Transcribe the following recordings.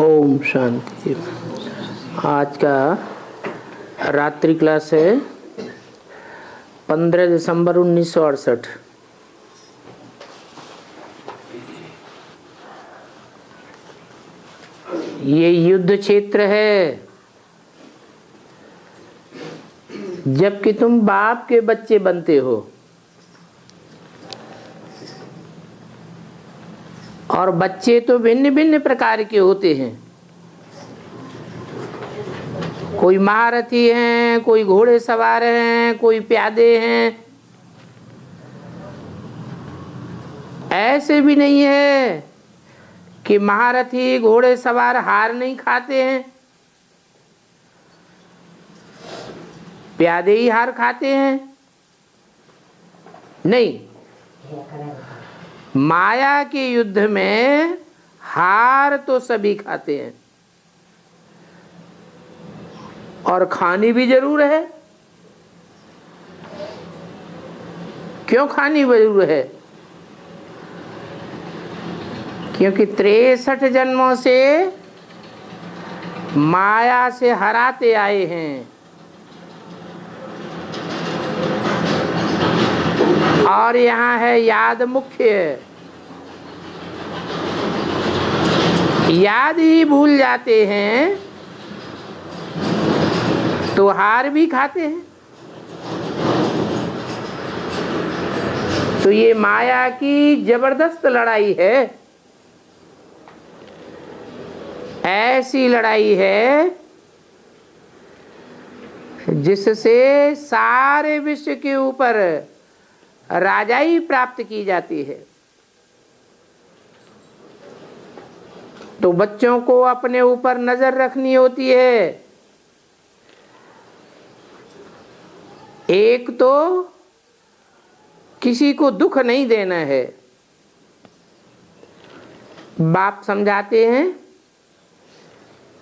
ओम शांति। आज का रात्रि क्लास है 15 दिसंबर 1968। ये युद्ध क्षेत्र है। जबकि तुम बाप के बच्चे बनते हो और बच्चे तो भिन्न भिन्न प्रकार के होते हैं। कोई महारथी हैं, कोई घोड़े सवार हैं, कोई प्यादे हैं। ऐसे भी नहीं है कि महारथी घोड़े सवार हार नहीं खाते हैं, प्यादे ही हार खाते हैं। नहीं, माया के युद्ध में हार तो सभी खाते हैं और खानी भी जरूर है। क्यों खानी जरूर है? क्योंकि 63 जन्मों से माया से हराते आए हैं और यहाँ है याद मुख्य। याद ही भूल जाते हैं तो हार भी खाते हैं। तो ये माया की जबरदस्त लड़ाई है। ऐसी लड़ाई है जिससे सारे विश्व के ऊपर राजाई प्राप्त की जाती है। तो बच्चों को अपने ऊपर नजर रखनी होती है। एक तो किसी को दुख नहीं देना है। बाप समझाते हैं,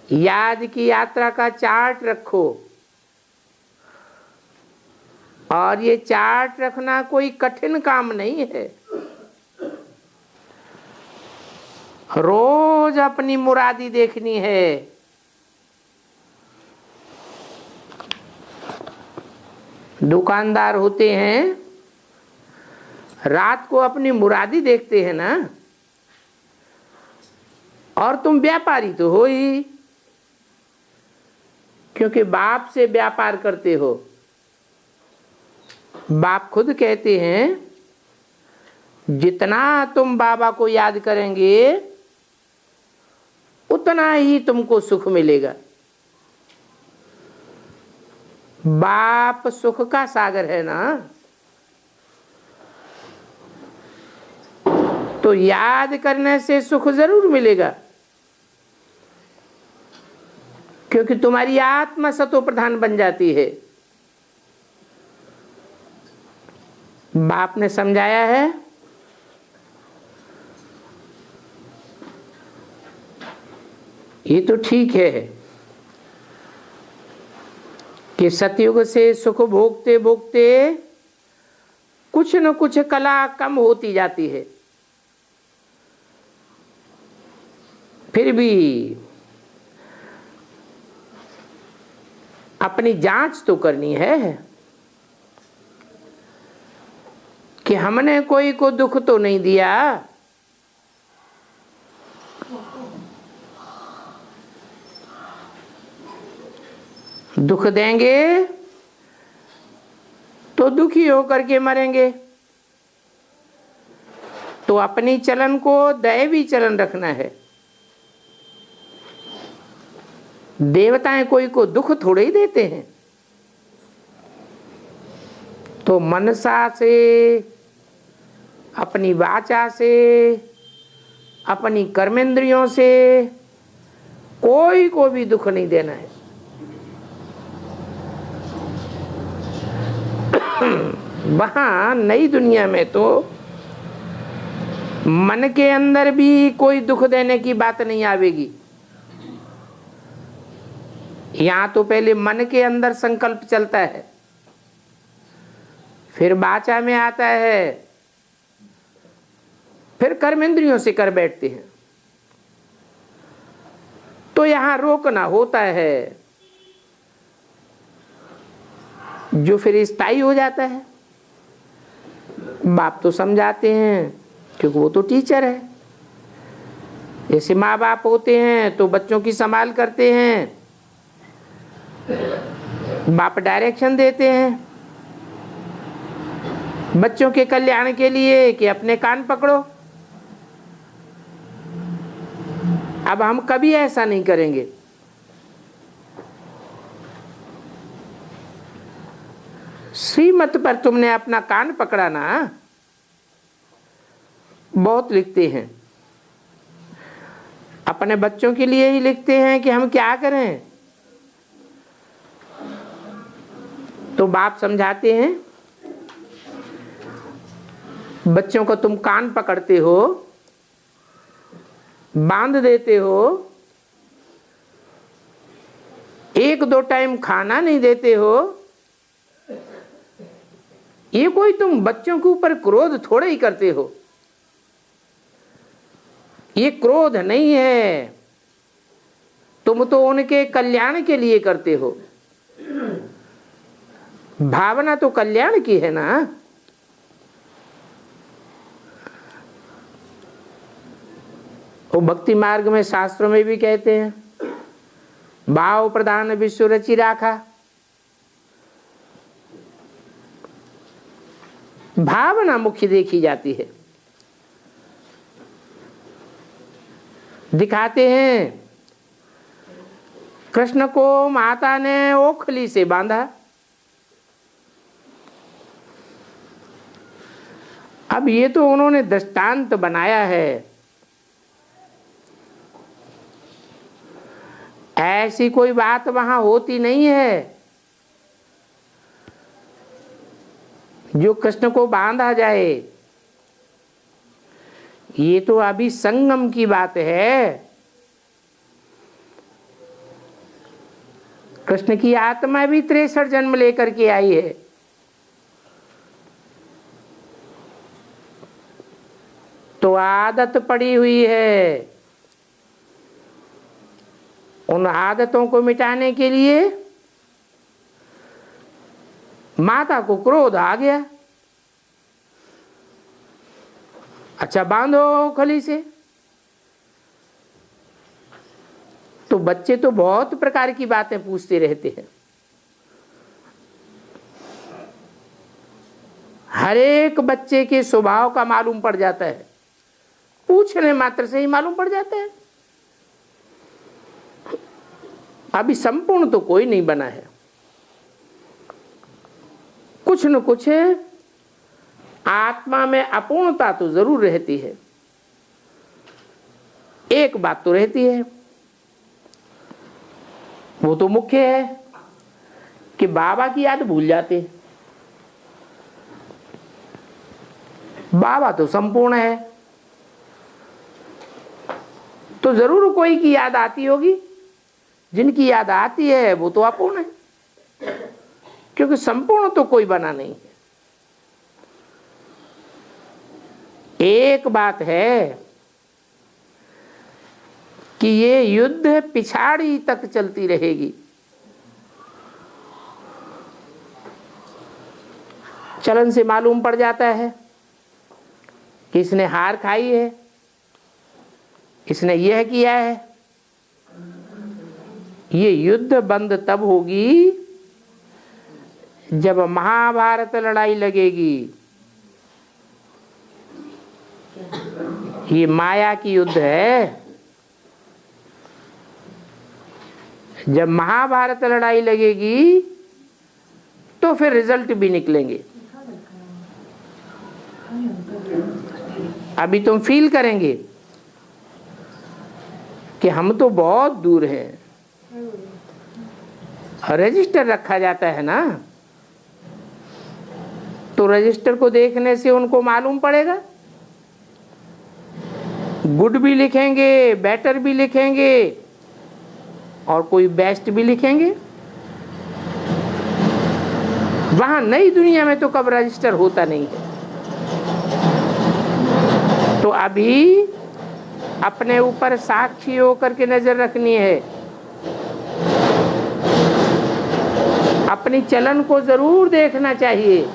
याद की यात्रा का चार्ट रखो। और ये चार्ट रखना कोई कठिन काम नहीं है। रोज अपनी मुरादी देखनी है। दुकानदार होते हैं, रात को अपनी मुरादी देखते हैं ना। और तुम व्यापारी तो हो ही, क्योंकि बाप से व्यापार करते हो। बाप खुद कहते हैं, जितना तुम बाबा को याद करेंगे उतना ही तुमको सुख मिलेगा। बाप सुख का सागर है ना। तो याद करने से सुख जरूर मिलेगा, क्योंकि तुम्हारी आत्मा सतो प्रधान बन जाती है। बाप ने समझाया है, ये तो ठीक है कि सतयुग से सुख भोगते भोगते कुछ न कुछ कला कम होती जाती है। फिर भी अपनी जांच तो करनी है कि हमने कोई को दुख तो नहीं दिया। दुख देंगे तो दुखी होकर के मरेंगे। तो अपनी चलन को दैवी चलन रखना है। देवताएं कोई को दुख थोड़े ही देते हैं। तो मनसा से, अपनी वाचा से, अपनी कर्मेंद्रियों से कोई को भी दुख नहीं देना है। वहां नई दुनिया में तो मन के अंदर भी कोई दुख देने की बात नहीं आवेगी। यहां तो पहले मन के अंदर संकल्प चलता है, फिर वाचा में आता है, फिर कर्मेंद्रियों से कर बैठते हैं। तो यहां रोकना होता है, जो फिर स्थायी हो जाता है। बाप तो समझाते हैं क्योंकि वो तो टीचर है। जैसे माँ बाप होते हैं तो बच्चों की संभाल करते हैं, बाप डायरेक्शन देते हैं बच्चों के कल्याण के लिए कि अपने कान पकड़ो। अब हम कभी ऐसा नहीं करेंगे। श्रीमत पर तुमने अपना कान पकड़ा ना, बहुत लिखते हैं, अपने बच्चों के लिए ही लिखते हैं कि हम क्या करें। तो बाप समझाते हैं, बच्चों को तुम कान पकड़ते हो, बांध देते हो, 1-2 टाइम खाना नहीं देते हो, ये कोई तुम बच्चों के ऊपर क्रोध थोड़े ही करते हो। ये क्रोध नहीं है, तुम तो उनके कल्याण के लिए करते हो। भावना तो कल्याण की है ना। वो भक्ति मार्ग में शास्त्रों में भी कहते हैं, भाव प्रधान विश्व रचि राखा। भावना मुख्य देखी जाती है। दिखाते हैं कृष्ण को माता ने ओखली से बांधा। अब ये तो उन्होंने दृष्टांत बनाया है, ऐसी कोई बात वहां होती नहीं है जो कृष्ण को बांधा जाए। ये तो अभी संगम की बात है। कृष्ण की आत्मा भी 63 जन्म लेकर के आई है। तो आदत पड़ी हुई है, उन आदतों को मिटाने के लिए माता को क्रोध आ गया। अच्छा बांधो खली से। तो बच्चे तो बहुत प्रकार की बातें पूछते रहते हैं, हर एक बच्चे के स्वभाव का मालूम पड़ जाता है, पूछने मात्र से ही मालूम पड़ जाता है। अभी संपूर्ण तो कोई नहीं बना है, कुछ न कुछ आत्मा में अपूर्णता तो जरूर रहती है। एक बात तो रहती है, वो तो मुख्य है कि बाबा की याद भूल जाते। बाबा तो संपूर्ण है, तो जरूर कोई की याद आती होगी। जिनकी याद आती है वो तो अपूर्ण है, क्योंकि संपूर्ण तो कोई बना नहीं है। एक बात है कि ये युद्ध पिछाड़ी तक चलती रहेगी। चलन से मालूम पड़ जाता है कि इसने हार खाई है, इसने यह किया है। ये युद्ध बंद तब होगी जब महाभारत लड़ाई लगेगी। ये माया की युद्ध है। जब महाभारत लड़ाई लगेगी तो फिर रिजल्ट भी निकलेंगे। अभी तुम फील करेंगे कि हम तो बहुत दूर हैं। रजिस्टर रखा जाता है ना, तो रजिस्टर को देखने से उनको मालूम पड़ेगा। गुड भी लिखेंगे, बेटर भी लिखेंगे और कोई बेस्ट भी लिखेंगे। वहां नई दुनिया में तो कब रजिस्टर होता नहीं है। तो अभी अपने ऊपर साक्षी होकर के नजर रखनी है। अपनी चलन को जरूर देखना चाहिए।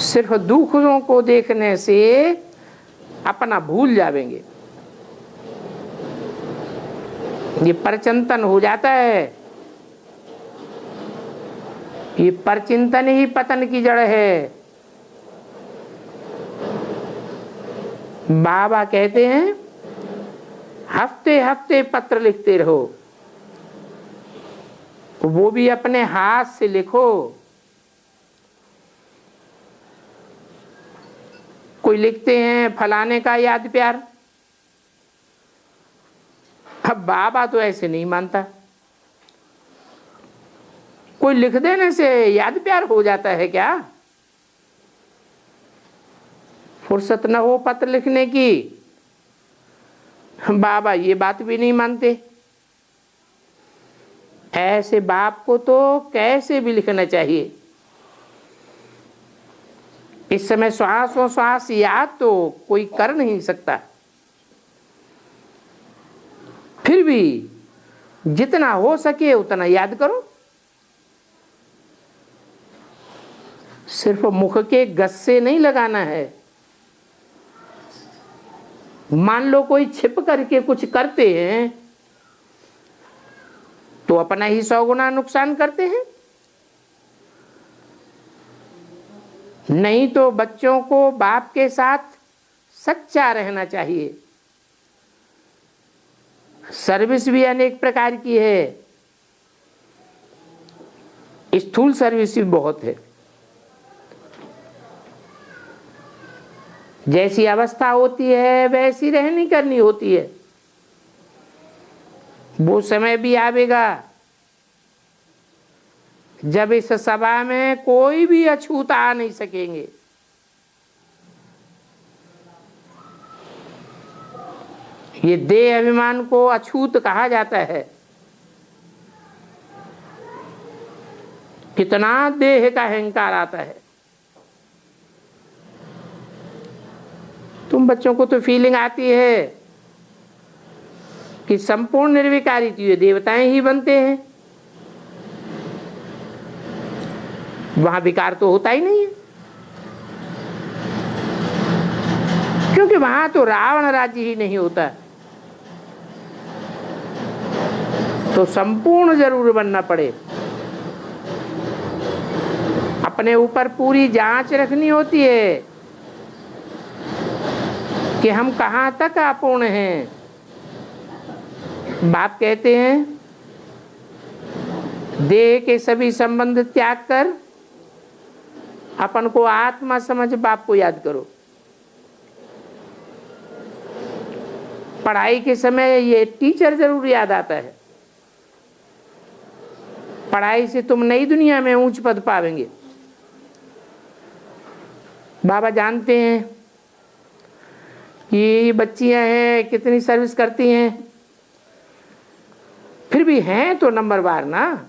सिर्फ दुखों को देखने से अपना भूल जाएंगे, ये परचिंतन हो जाता है। ये परचिंतन ही पतन की जड़ है। बाबा कहते हैं हफ्ते हफ्ते पत्र लिखते रहो, वो भी अपने हाथ से लिखो। कोई लिखते हैं फलाने का याद प्यार, अब बाबा तो ऐसे नहीं मानता। कोई लिख देने से याद प्यार हो जाता है क्या? फुर्सत न हो पत्र लिखने की, बाबा ये बात भी नहीं मानते। ऐसे बाप को तो कैसे भी लिखना चाहिए। इस समय श्वासों श्वास याद तो कोई कर नहीं सकता, फिर भी जितना हो सके उतना याद करो। सिर्फ मुख के गस्से नहीं लगाना है। मान लो कोई छिप करके कुछ करते हैं तो अपना ही 100 गुना नुकसान करते हैं। नहीं तो बच्चों को बाप के साथ सच्चा रहना चाहिए। सर्विस भी अनेक प्रकार की है, स्थूल सर्विस भी बहुत है। जैसी अवस्था होती है वैसी रहनी करनी होती है। वो समय भी आवेगा जब इस सभा में कोई भी अछूत आ नहीं सकेंगे। ये देह अभिमान को अछूत कहा जाता है। कितना देह का अहंकार आता है। तुम बच्चों को तो फीलिंग आती है कि संपूर्ण निर्विकारी तो ये देवताएं ही बनते हैं, वहां विकार तो होता ही नहीं है, क्योंकि वहां तो रावण राज्य ही नहीं होता। तो संपूर्ण जरूर बनना पड़े। अपने ऊपर पूरी जांच रखनी होती है कि हम कहां तक अपूर्ण हैं। बाप कहते हैं देह के सभी संबंध त्याग कर अपन को आत्मा समझ बाप को याद करो। पढ़ाई के समय ये टीचर जरूर याद आता है। पढ़ाई से तुम नई दुनिया में ऊंच पद पावेंगे। बाबा जानते हैं कि ये बच्चियां हैं कितनी सर्विस करती हैं, फिर भी हैं तो नंबरवार ना।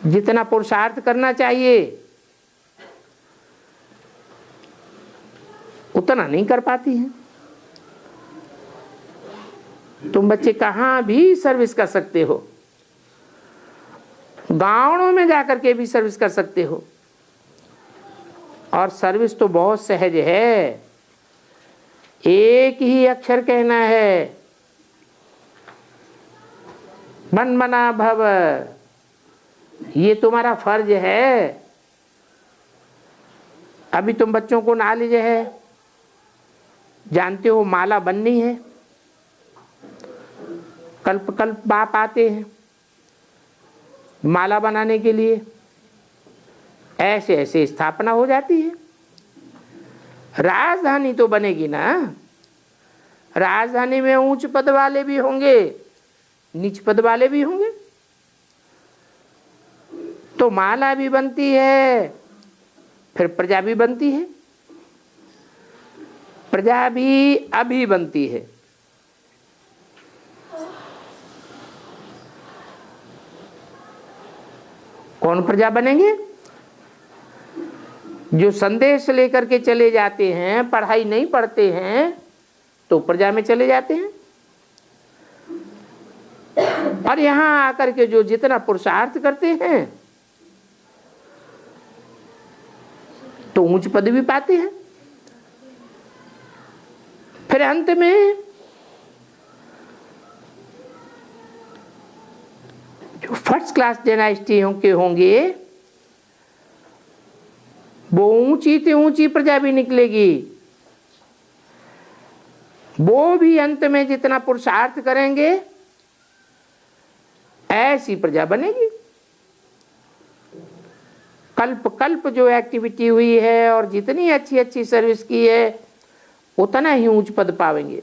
जितना पुरुषार्थ करना चाहिए उतना नहीं कर पाती हैं। तुम बच्चे कहां भी सर्विस कर सकते हो, गांवों में जाकर के भी सर्विस कर सकते हो। और सर्विस तो बहुत सहज है। एक ही अक्षर कहना है, मन मना भव। ये तुम्हारा फर्ज है। अभी तुम बच्चों को नॉलेज है, जानते हो माला बननी है। कल्प कल्प बाप आते हैं माला बनाने के लिए। ऐसे ऐसे स्थापना हो जाती है। राजधानी तो बनेगी ना। राजधानी में ऊंच पद वाले भी होंगे, नीच पद वाले भी होंगे। तो माला भी बनती है, फिर प्रजा भी बनती है। प्रजा भी अभी बनती है। कौन प्रजा बनेंगे? जो संदेश लेकर के चले जाते हैं, पढ़ाई नहीं पढ़ते हैं तो प्रजा में चले जाते हैं। और यहां आकर के जो जितना पुरुषार्थ करते हैं तो ऊंच पद भी पाते हैं। फिर अंत में जो फर्स्ट क्लास डायनेस्टी के होंगे वो ऊंची से ऊंची प्रजा भी निकलेगी। वो भी अंत में जितना पुरुषार्थ करेंगे ऐसी प्रजा बनेगी। कल्प कल्प जो एक्टिविटी हुई है और जितनी अच्छी अच्छी सर्विस की है उतना ही ऊंच पद पावेंगे।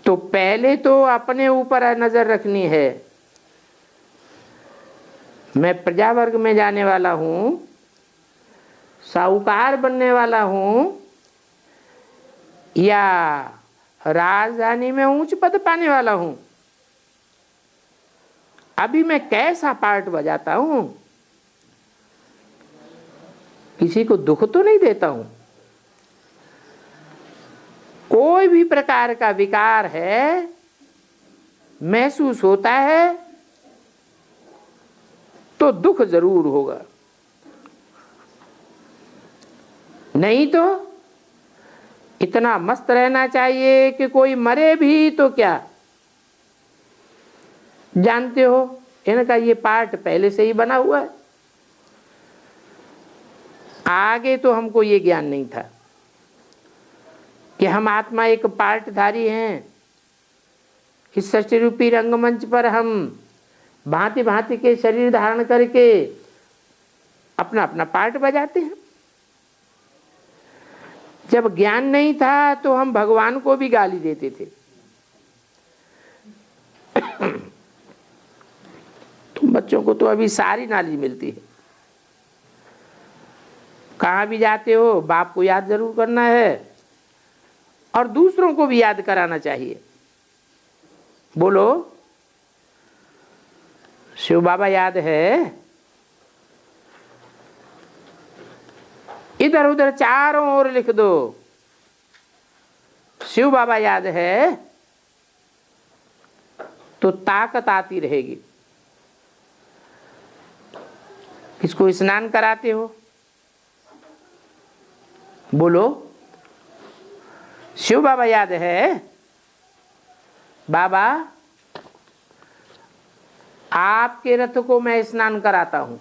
तो पहले तो अपने ऊपर नजर रखनी है। मैं प्रजा वर्ग में जाने वाला हूं, साहूकार बनने वाला हूं या राजधानी में ऊंच पद पाने वाला हूं। अभी मैं कैसा पार्ट बजाता हूं, किसी को दुख तो नहीं देता हूं। कोई भी प्रकार का विकार है, महसूस होता है तो दुख जरूर होगा, नहीं तो इतना मस्त रहना चाहिए कि कोई मरे भी तो क्या। जानते हो इनका ये पार्ट पहले से ही बना हुआ है। आगे तो हमको ये ज्ञान नहीं था कि हम आत्मा एक पार्टधारी हैं। इस सृष्टि रूपी रंगमंच पर हम भांति भांति के शरीर धारण करके अपना अपना पार्ट बजाते हैं। जब ज्ञान नहीं था तो हम भगवान को भी गाली देते थे। तुम बच्चों को तो अभी सारी नॉलेज मिलती है। कहाँ भी जाते हो बाप को याद जरूर करना है और दूसरों को भी याद कराना चाहिए। बोलो शिव बाबा याद है? इधर उधर चारों ओर लिख दो शिव बाबा याद है तो ताकत आती रहेगी। किसको स्नान कराते हो? बोलो शिव बाबा याद है? बाबा आपके रथ को मैं स्नान कराता हूं।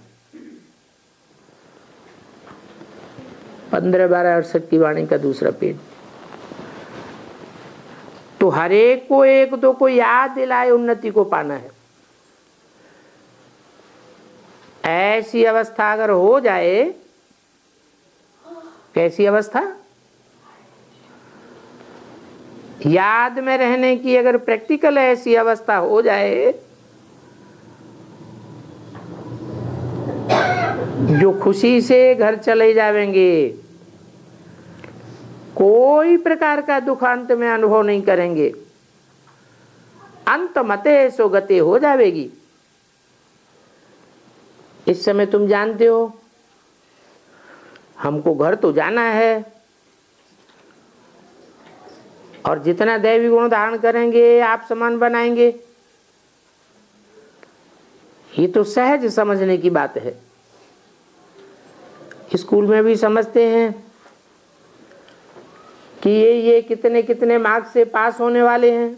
15-12-68 की वाणी का दूसरा पेज। तो हर एक को एक दो को याद दिलाए उन्नति को पाना है। ऐसी अवस्था अगर हो जाए, कैसी अवस्था? याद में रहने की अगर प्रैक्टिकल ऐसी अवस्था हो जाए जो खुशी से घर चले जाएंगे, कोई प्रकार का दुख अंत में अनुभव नहीं करेंगे, अंत मते सो गति हो जाएगी। इस समय तुम जानते हो हमको घर तो जाना है और जितना दैवी गुण धारण करेंगे आप समान बनाएंगे। ये तो सहज समझने की बात है। स्कूल में भी समझते हैं कि ये कितने कितने मार्क्स से पास होने वाले हैं,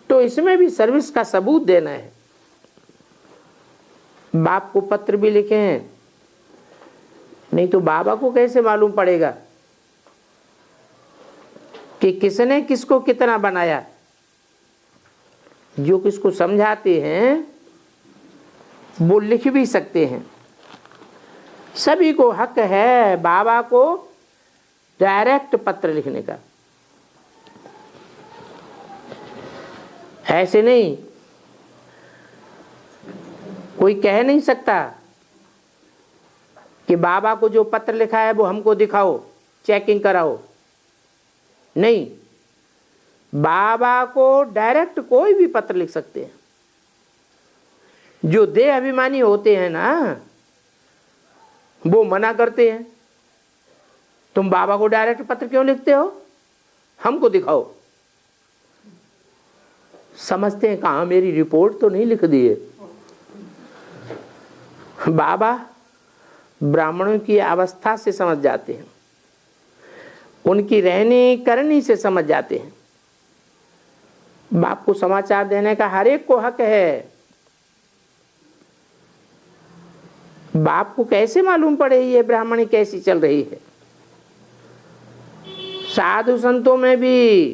तो इसमें भी सर्विस का सबूत देना है। बाप को पत्र भी लिखे हैं, नहीं तो बाबा को कैसे मालूम पड़ेगा कि किसने किसको कितना बनाया। जो किसको समझाते हैं वो लिख भी सकते हैं। सभी को हक है बाबा को डायरेक्ट पत्र लिखने का। ऐसे नहीं, कोई कह नहीं सकता कि बाबा को जो पत्र लिखा है वो हमको दिखाओ, चेकिंग कराओ। नहीं, बाबा को डायरेक्ट कोई भी पत्र लिख सकते हैं। जो देह अभिमानी होते हैं ना, वो मना करते हैं, तुम बाबा को डायरेक्ट पत्र क्यों लिखते हो, हमको दिखाओ। समझते हैं कहाँ मेरी रिपोर्ट तो नहीं लिख दी है। बाबा ब्राह्मणों की अवस्था से समझ जाते हैं, उनकी रहनी करनी से समझ जाते हैं। बाप को समाचार देने का हर एक को हक है। बाप को कैसे मालूम पड़े ये ब्राह्मणी कैसी चल रही है। साधु संतों में भी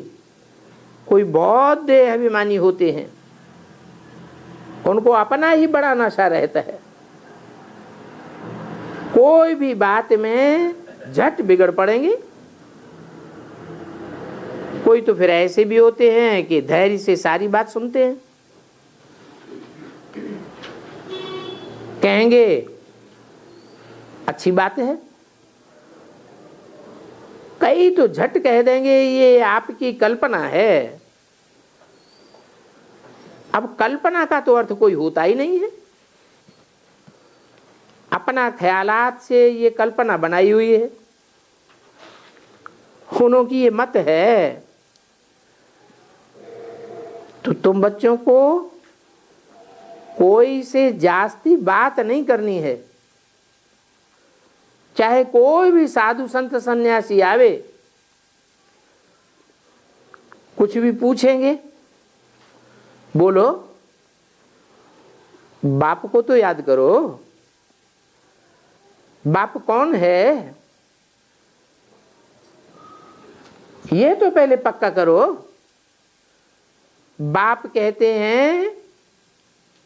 कोई बहुत देह अभिमानी होते हैं, उनको अपना ही बड़ा नशा रहता है। कोई भी बात में झट बिगड़ पड़ेंगे। कोई तो फिर ऐसे भी होते हैं कि धैर्य से सारी बात सुनते हैं, कहेंगे अच्छी बात है। कई तो झट कह देंगे ये आपकी कल्पना है। अब कल्पना का तो अर्थ कोई होता ही नहीं है। अपना ख्यालात से ये कल्पना बनाई हुई है, उन्हों की ये मत है। तो तुम बच्चों को कोई से जास्ती बात नहीं करनी है। चाहे कोई भी साधु संत सन्यासी आवे, कुछ भी पूछेंगे, बोलो बाप को तो याद करो। बाप कौन है ये तो पहले पक्का करो। बाप कहते हैं,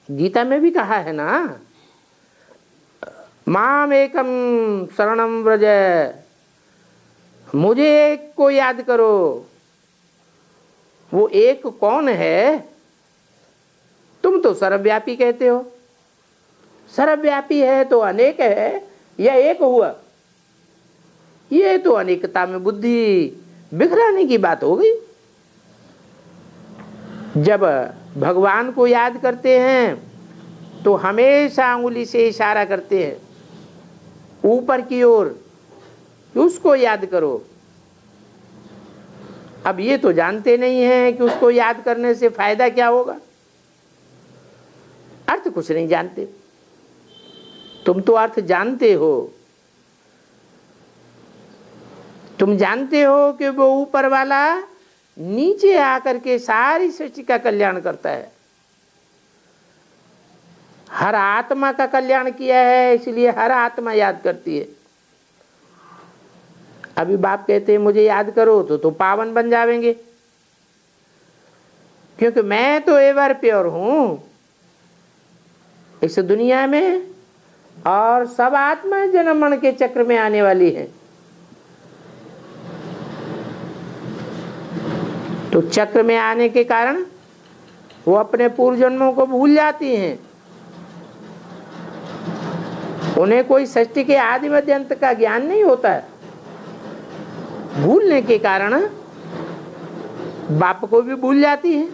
गीता में भी कहा है ना, माम एकम शरणम व्रज, मुझे एक को याद करो। वो एक कौन है? तुम तो सर्वव्यापी कहते हो। सर्वव्यापी है तो अनेक है या एक हुआ? ये तो अनेकता में बुद्धि बिखराने की बात हो गई। जब भगवान को याद करते हैं तो हमेशा अंगुली से इशारा करते हैं ऊपर की ओर, उसको याद करो। अब ये तो जानते नहीं हैं कि उसको याद करने से फायदा क्या होगा। अर्थ कुछ नहीं जानते। तुम तो अर्थ जानते हो। तुम जानते हो कि वो ऊपर वाला नीचे आकर के सारी सृष्टि का कल्याण करता है। हर आत्मा का कल्याण किया है, इसलिए हर आत्मा याद करती है। अभी बाप कहते हैं मुझे याद करो तो पावन बन जाएंगे, क्योंकि मैं तो एवर प्योर हूं इस दुनिया में, और सब आत्मा जन्म मरण के चक्र में आने वाली है। तो चक्र में आने के कारण वो अपने पूर्व जन्मों को भूल जाती हैं। उन्हें कोई सृष्टि के आदि मध्य अंत का ज्ञान नहीं होता है। भूलने के कारण बाप को भी भूल जाती है।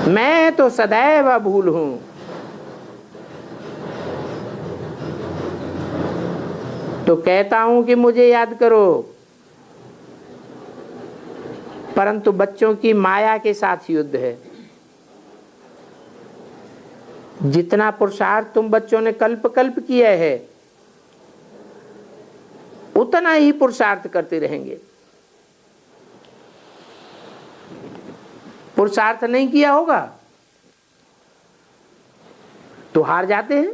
मैं तो सदैव भूल हूं। तो कहता हूं कि मुझे याद करो, परंतु बच्चों की माया के साथ युद्ध है। जितना पुरुषार्थ तुम बच्चों ने कल्प कल्प किया है, उतना ही पुरुषार्थ करते रहेंगे। पुरुषार्थ नहीं किया होगा तो हार जाते हैं,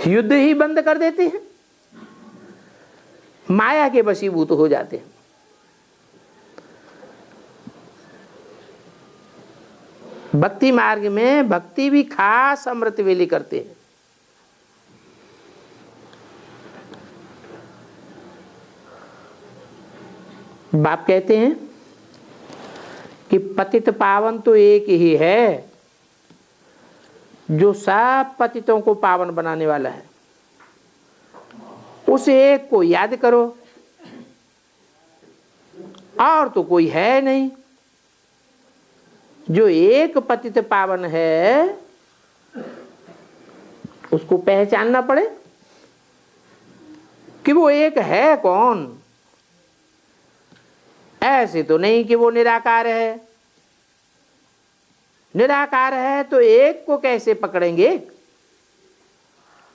युद्ध ही बंद कर देते हैं, माया के वशीभूत हो जाते हैं। भक्ति मार्ग में भक्ति भी खास अमृत वेली करते हैं। बाप कहते हैं कि पतित पावन तो एक ही है, जो सब पतितों को पावन बनाने वाला है। उस एक को याद करो, और तो कोई है नहीं। जो एक पतित पावन है उसको पहचानना पड़े कि वो एक है कौन। ऐसे तो नहीं कि वो निराकार है। निराकार है तो एक को कैसे पकड़ेंगे?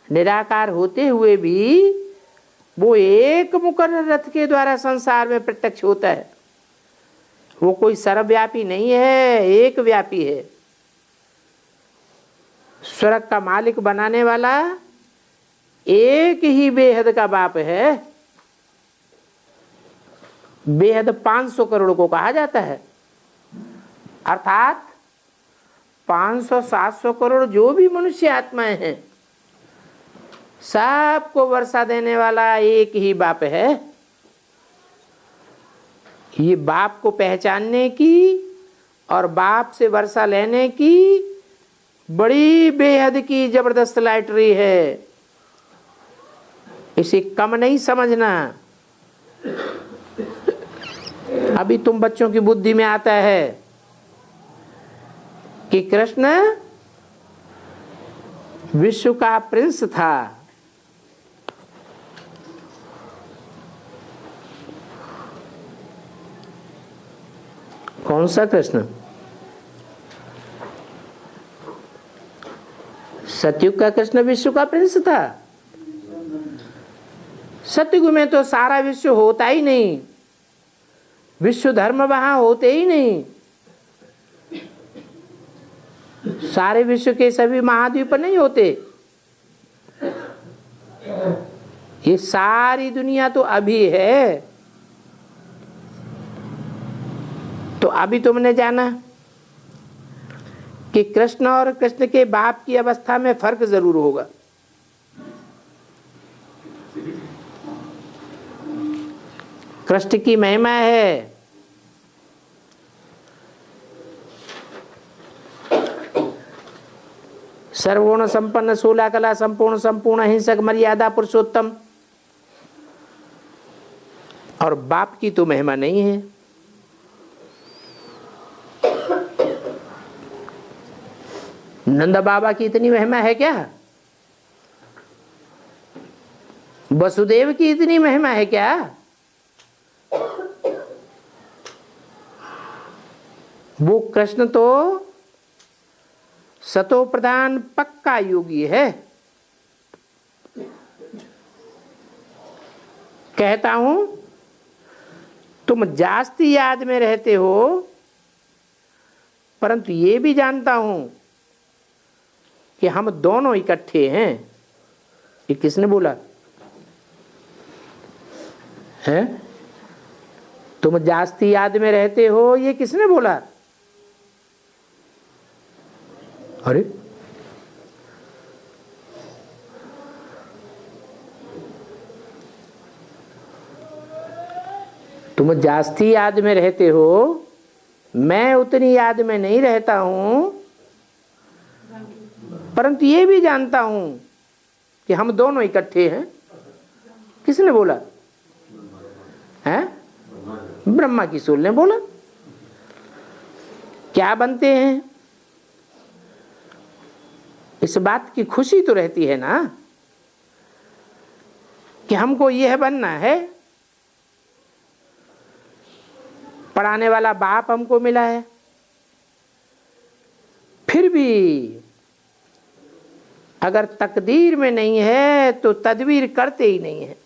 निराकार होते हुए भी वो एक मुकर्रर रथ के द्वारा संसार में प्रत्यक्ष होता है। वो कोई सर्वव्यापी नहीं है, एक व्यापी है। स्वर्ग का मालिक बनाने वाला एक ही बेहद का बाप है। बेहद 500 करोड़ को कहा जाता है, अर्थात 500-700 करोड़ जो भी मनुष्य आत्माएं हैं सबको वर्षा देने वाला एक ही बाप है। ये बाप को पहचानने की और बाप से वर्षा लेने की बड़ी बेहद की जबरदस्त लॉटरी है। इसे कम नहीं समझना। अभी तुम बच्चों की बुद्धि में आता है कि कृष्ण विश्व का प्रिंस था। कौन सा कृष्ण? सतयुग का कृष्ण विश्व का प्रिंस था। सतयुग में तो सारा विश्व होता ही नहीं, विश्व धर्म वहां होते ही नहीं। सारे विश्व के सभी महाद्वीप नहीं होते। ये सारी दुनिया तो अभी है। तो अभी तुमने जाना कि कृष्ण और कृष्ण के बाप की अवस्था में फर्क जरूर होगा। कृष्ण की महिमा है सर्वगुण संपन्न, 16 कला संपूर्ण, संपूर्ण हिंसक, मर्यादा पुरुषोत्तम। और बाप की तो महिमा नहीं है। नंदा बाबा की इतनी महिमा है क्या? वसुदेव की इतनी महिमा है क्या? वो कृष्ण तो सतो प्रधान पक्का योगी है। कहता हूं तुम जास्ती याद में रहते हो, परंतु ये भी जानता हूं कि हम दोनों इकट्ठे हैं। ये किसने बोला है? तुम जास्ती याद में रहते हो, ये किसने बोला? अरे तुम जास्ती याद में रहते हो, मैं उतनी याद में नहीं रहता हूं, परंतु ये भी जानता हूं कि हम दोनों इकट्ठे हैं। किसने बोला है? ब्रह्मा की सूल ने बोला। क्या बनते हैं? इस बात की खुशी तो रहती है ना कि हमको यह बनना है। पढ़ाने वाला बाप हमको मिला है, फिर भी अगर तकदीर में नहीं है तो तदबीर करते ही नहीं है।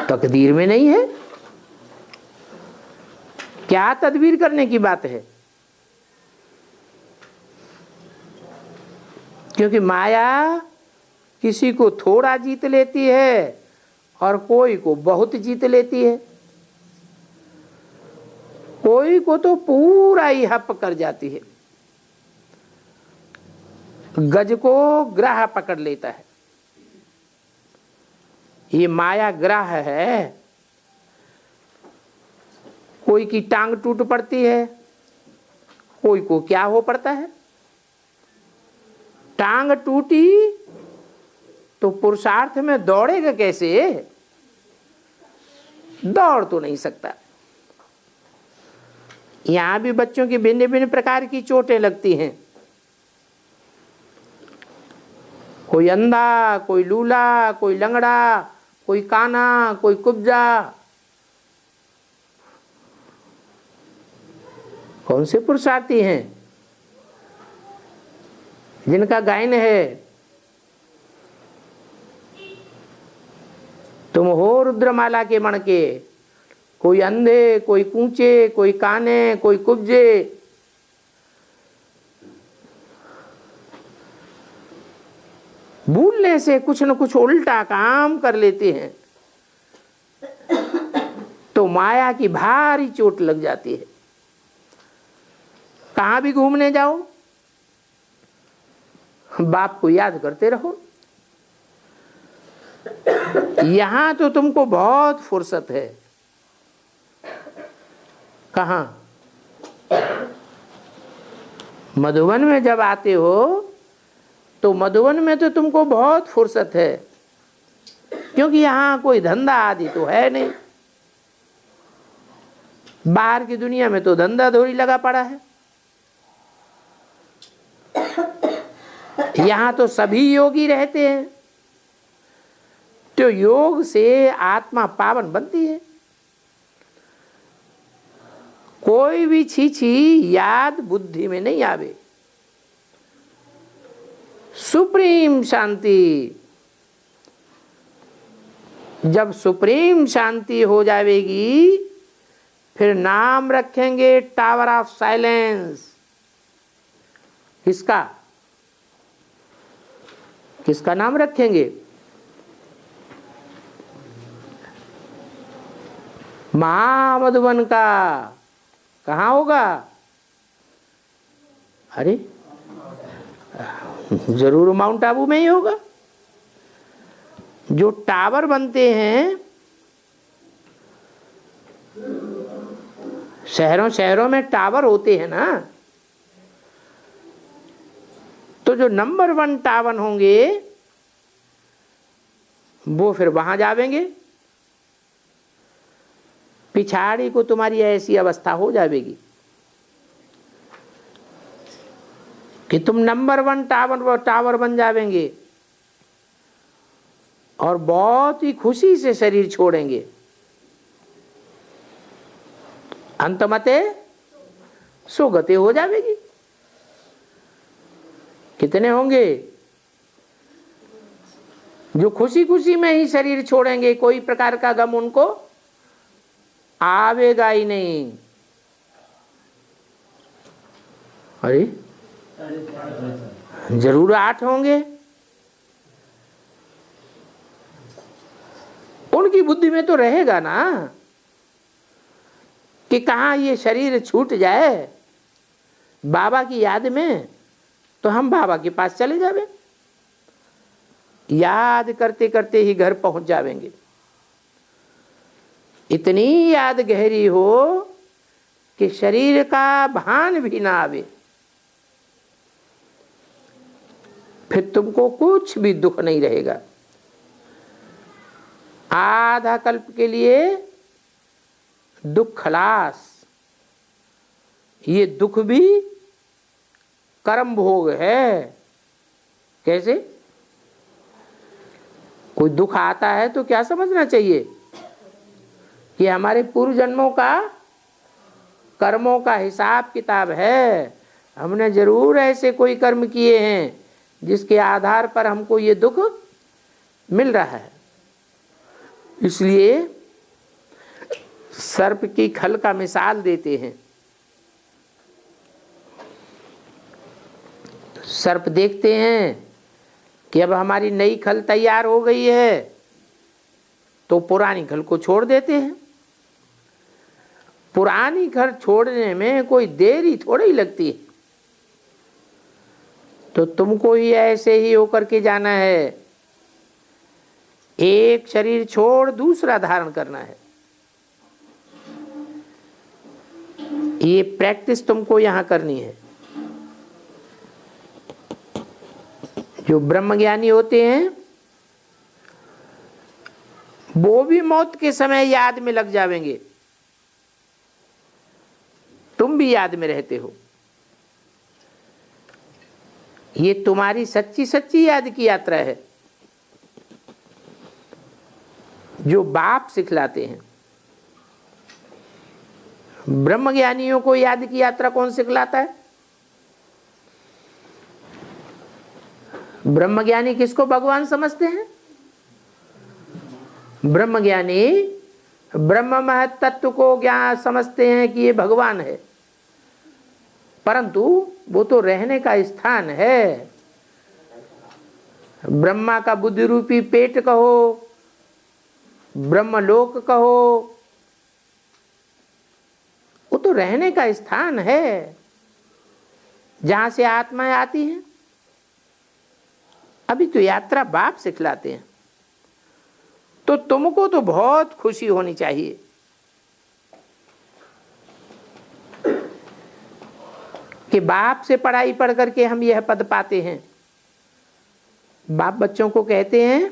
तकदीर में नहीं है, क्या तदबीर करने की बात है? क्योंकि माया किसी को थोड़ा जीत लेती है और कोई को बहुत जीत लेती है। कोई को तो पूरा ही हप कर जाती है। गज को ग्राह पकड़ लेता है। ये माया ग्राह है। कोई की टांग टूट पड़ती है, कोई को क्या हो पड़ता है। टांग टूटी तो पुरुषार्थ में दौड़ेगा कैसे? दौड़ तो नहीं सकता। यहां भी बच्चों की भिन्न भिन्न प्रकार की चोटें लगती हैं, कोई अंधा, कोई लूला, कोई लंगड़ा, कोई काना, कोई कुब्जा। कौन से पुरुषार्थी हैं जिनका गायन है? तुम हो रुद्रमाला के मणके, कोई अंधे, कोई कूचे, कोई काने, कोई कुब्जे। भूलने से कुछ न कुछ उल्टा काम कर लेते हैं तो माया की भारी चोट लग जाती है। कहां भी घूमने जाओ, बाप को याद करते रहो। यहां तो तुमको बहुत फुर्सत है। कहां? मधुबन में जब आते हो तो मधुबन में तो तुमको बहुत फुर्सत है, क्योंकि यहां कोई धंधा आदि तो है नहीं। बाहर की दुनिया में तो धंधा धोरी लगा पड़ा है। यहां तो सभी योगी रहते हैं, तो योग से आत्मा पावन बनती है। कोई भी छीछी याद बुद्धि में नहीं आवे। सुप्रीम शांति, जब सुप्रीम शांति हो जाएगी फिर नाम रखेंगे टावर ऑफ साइलेंस। किसका? किसका नाम रखेंगे? महामधुबन का। कहाँ होगा? अरे जरूर माउंट आबू में ही होगा। जो टावर बनते हैं शहरों शहरों में, टावर होते हैं ना, तो जो नंबर 1 टावर होंगे वो फिर वहां जावेंगे। पिछाड़ी को तुम्हारी ऐसी अवस्था हो जाएगी कि तुम नंबर 1 टावर बन जावेंगे और बहुत ही खुशी से शरीर छोड़ेंगे। अंतमते सुगति हो जाएगी। कितने होंगे जो खुशी खुशी में ही शरीर छोड़ेंगे, कोई प्रकार का गम उनको आवेगा ही नहीं। अरे जरूर 8 होंगे। उनकी बुद्धि में तो रहेगा ना कि कहाँ ये शरीर छूट जाए बाबा की याद में, तो हम बाबा के पास चले जावे। याद करते करते ही घर पहुंच जावेंगे। इतनी याद गहरी हो कि शरीर का भान भी ना आवे। फिर तुमको कुछ भी दुख नहीं रहेगा। आधा कल्प के लिए दुख खलास। ये दुख भी कर्म भोग है। कैसे? कोई दुख आता है तो क्या समझना चाहिए कि हमारे पूर्व जन्मों का कर्मों का हिसाब किताब है। हमने जरूर ऐसे कोई कर्म किए हैं जिसके आधार पर हमको ये दुख मिल रहा है। इसलिए सर्प की खल का मिसाल देते हैं। सर्प देखते हैं कि अब हमारी नई खल तैयार हो गई है तो पुरानी खल को छोड़ देते हैं। पुरानी खल छोड़ने में कोई देरी थोड़ी ही लगती है। तो तुमको ही ऐसे ही होकर के जाना है। एक शरीर छोड़ दूसरा धारण करना है। ये प्रैक्टिस तुमको यहां करनी है। जो ब्रह्मज्ञानी होते हैं वो भी मौत के समय याद में लग जावेंगे, तुम भी याद में रहते हो। ये तुम्हारी सच्ची सच्ची याद की यात्रा है जो बाप सिखलाते हैं। ब्रह्मज्ञानियों को याद की यात्रा कौन सिखलाता है? ब्रह्मज्ञानी किसको भगवान समझते हैं? ब्रह्मज्ञानी ब्रह्म महत तत्व को ज्ञान समझते हैं कि ये भगवान है, परंतु वो तो रहने का स्थान है। ब्रह्मा का बुद्धि रूपी पेट कहो, ब्रह्मलोक कहो, वो तो रहने का स्थान है जहां से आत्माएं आती हैं। अभी तो यात्रा बाप सिखलाते हैं। तो तुमको तो बहुत खुशी होनी चाहिए कि बाप से पढ़ाई पढ़ करके हम यह पद पाते हैं। बाप बच्चों को कहते हैं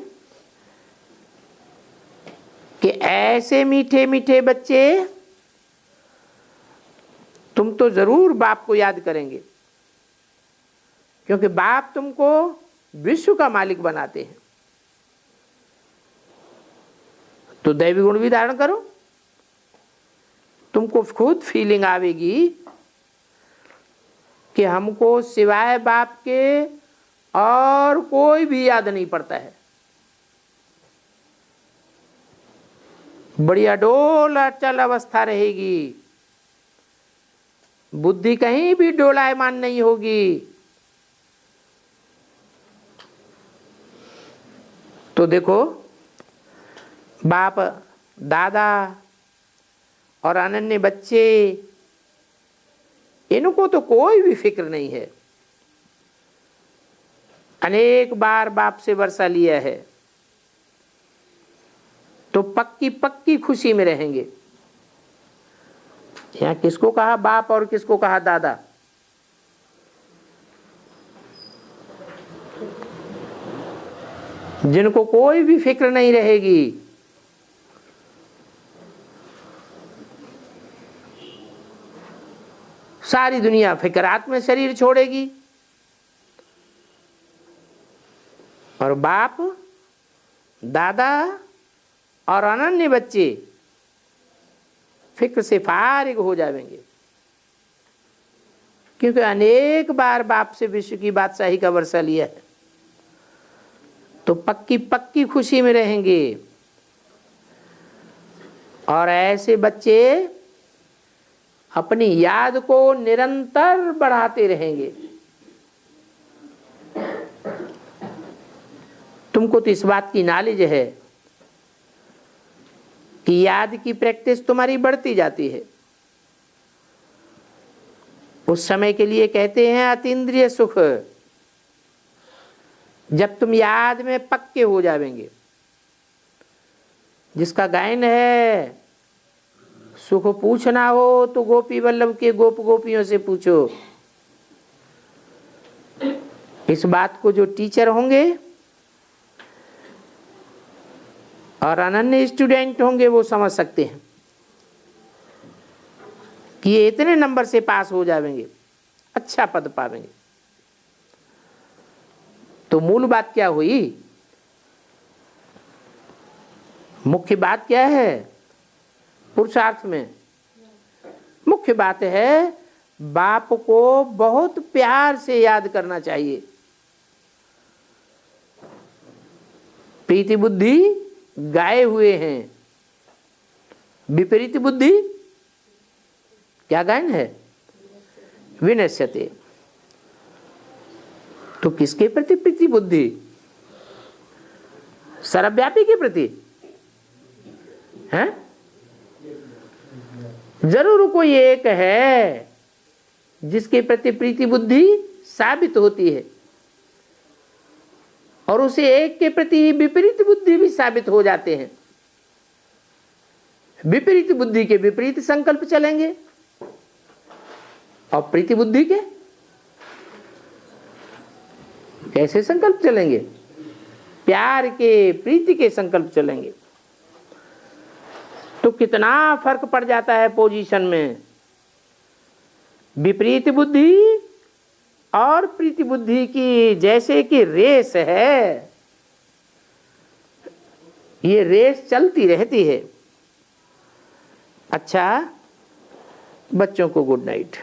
कि ऐसे मीठे मीठे बच्चे तुम तो जरूर बाप को याद करेंगे, क्योंकि बाप तुमको विश्व का मालिक बनाते हैं। तो दैवी गुण भी धारण करो, तुमको खुद फीलिंग आवेगी कि हमको सिवाय बाप के और कोई भी याद नहीं पड़ता है। बढ़िया डोल अचल अवस्था रहेगी, बुद्धि कहीं भी डोलायमान नहीं होगी। तो देखो, बाप दादा और अनन्य बच्चे, इनको तो कोई भी फिक्र नहीं है। अनेक बार बाप से वर्षा लिया है, तो पक्की पक्की खुशी में रहेंगे। यहाँ किसको कहा बाप और किसको कहा दादा? जिनको कोई भी फिक्र नहीं रहेगी, सारी दुनिया फिक्रात में शरीर छोड़ेगी, और बाप दादा और अनन्य बच्चे फिक्र से फारिग हो जाएंगे, क्योंकि अनेक बार बाप से विश्व की बादशाही का वर्षा लिया है। तो पक्की पक्की खुशी में रहेंगे। और ऐसे बच्चे अपनी याद को निरंतर बढ़ाते रहेंगे। तुमको तो इस बात की नॉलेज है कि याद की प्रैक्टिस तुम्हारी बढ़ती जाती है। उस समय के लिए कहते हैं अतीन्द्रिय सुख, जब तुम याद में पक्के हो जाएंगे। जिसका गायन है, सुख पूछना हो तो गोपी वल्लभ के गोप गोपियों से पूछो। इस बात को जो टीचर होंगे और अनन्य स्टूडेंट होंगे वो समझ सकते हैं कि ये इतने नंबर से पास हो जाएंगे, अच्छा पद पावेंगे। तो मूल बात क्या हुई? मुख्य बात क्या है पुरुषार्थ में? मुख्य बात है बाप को बहुत प्यार से याद करना चाहिए। प्रीति बुद्धि गाए हुए हैं, विपरीत बुद्धि क्या गायन है? विनश्यते। तो किसके प्रति प्रीति बुद्धि? सर्वव्यापी के प्रति है? जरूर कोई एक है जिसके प्रति प्रीति बुद्धि साबित होती है, और उसे एक के प्रति विपरीत बुद्धि भी साबित हो जाते हैं। विपरीत बुद्धि के विपरीत संकल्प चलेंगे और प्रीति बुद्धि के कैसे संकल्प चलेंगे? प्यार के, प्रीति के संकल्प चलेंगे। तो कितना फर्क पड़ जाता है पोजीशन में। विपरीत बुद्धि और प्रीति बुद्धि की जैसे कि रेस है, ये रेस चलती रहती है। अच्छा, बच्चों को गुड नाइट।